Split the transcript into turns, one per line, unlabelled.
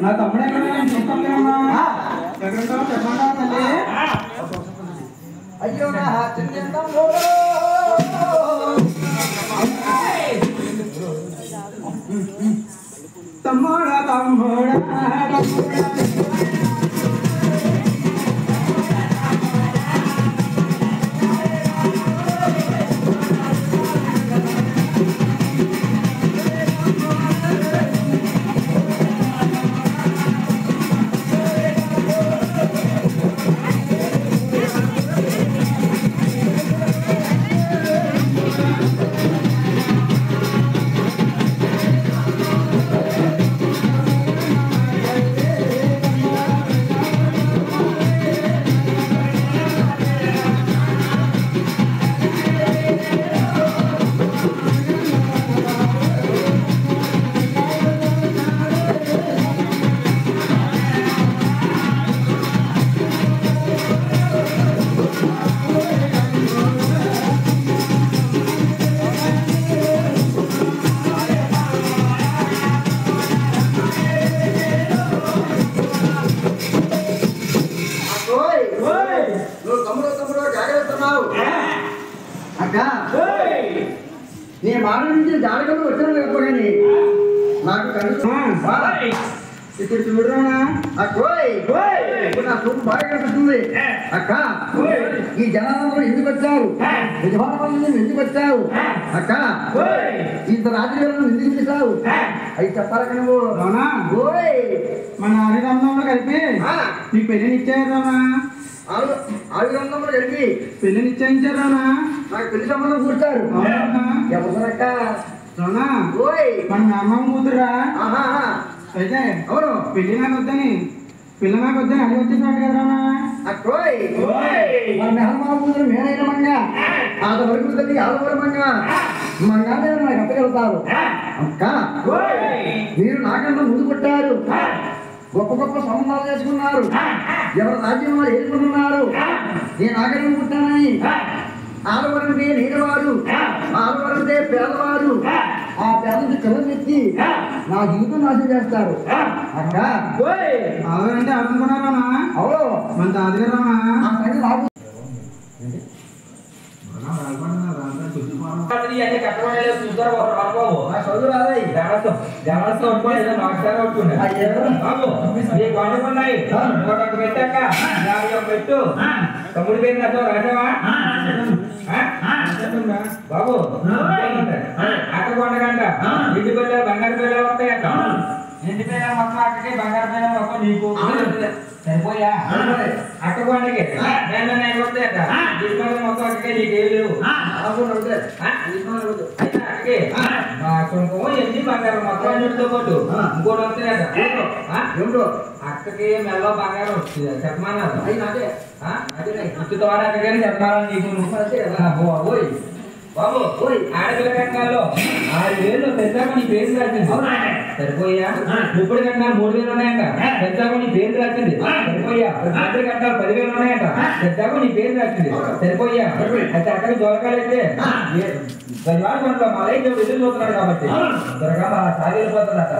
నా తమ్ముడే చెప్పండి అయ్యో తమ్ముడా తమ్ముడా ఇప్పుడు చూడరా నాకు బాగా కనిపిస్తుంది అక్క. ఈ జనాలందరూ ఎందుకు వచ్చారు? యజమానులు ఎందుకు వచ్చావు అక్క? ఇంత రాజకీయాలను ఎందుకు చేశావు? అవి చెప్పాలక నువ్వు రానా? మన ఆవిడంలో కలిపి నీకు పెళ్లినిచ్చారు రానా? ఆవిడంలో కలిపి పెళ్లి నిశ్చయించారు రానా? నాకు పెళ్లి సంబంధం కూర్చారు. ఎవరక్క రానా? మన అమ్మ కూతురా? అయితే అవును, పెళ్లి నాకు వద్దని పిల్ల నాకు వద్దని అది వచ్చేసాడు కదరా. మన మెహల్మా కూతురు మేనైన మంగ ఆత వరకు తల్లి ఆదవర మంగ మంగానే నాకు అప్పగలుగుతారు అక్క. మీరు నాకన్నా ముందు పుట్టారు, గొప్ప గొప్ప సంబంధాలు చేసుకున్నారు, ఎవరి రాజ్యం వారు ఏర్పడుతున్నారు. నేను నాకన్నా పుట్టానని ఆడవరంటే నీడవారు, ఆడవరంటే పేదవారు. ఆ పేదకి చెవులెత్తి నా జీవితం నాశనం చేస్తారు అక్క. ఆడవరంటే అనుకున్నారా? అవును, మన తాతగారా చదువు రాదు. పెట్టు తమ్ముడి పేరు రాజావా బాబు. అక్క కొండగంట ఇంటి పిల్లలు బంగారు పిల్లలు వస్తాయి అక్క. ఇంటి పిల్లలు మొత్తం అక్కకి, బంగారు పిల్లలు మొత్తం నీకు. సరిపోయా? అక్క కొండకి నేను వస్తాయి అక్క. తీసుకొని మొత్తం అక్కకే నీకేమి లేవు. అక్కకి కుంకుమ ఎన్ని బంగారం మొత్తం అన్నిటితో పాటు ఇంకోటి వస్తాయి అక్క. అక్కకి మెల్ల బంగారం వస్తుంది చెప్పమన్నారు. గుర్తుతో అక్కడికని చెప్పాలని నీకు.
బాబు ఆడపిల్ల కట్నాల్లో 6,000 పెద్దాక నీ పేరు రాసింది సరిపోయా. ఇప్పుడు కట్నాలు 3,000 ఉన్నాయంట పెద్దాక నీ పేరు రాసింది సరిపోయా. అందరి కట్నాలు 10,000 ఉన్నాయంట పెద్దాక నీ పేరు రాసింది సరిపోయా. అయితే అక్కడ జోలకాలైతే 10 వారు కొంత మా లైఫ్ ఎదురు చూస్తున్నాడు కాబట్టి త్వరగా మా సాగి వెళ్ళిపోతున్నట్ట.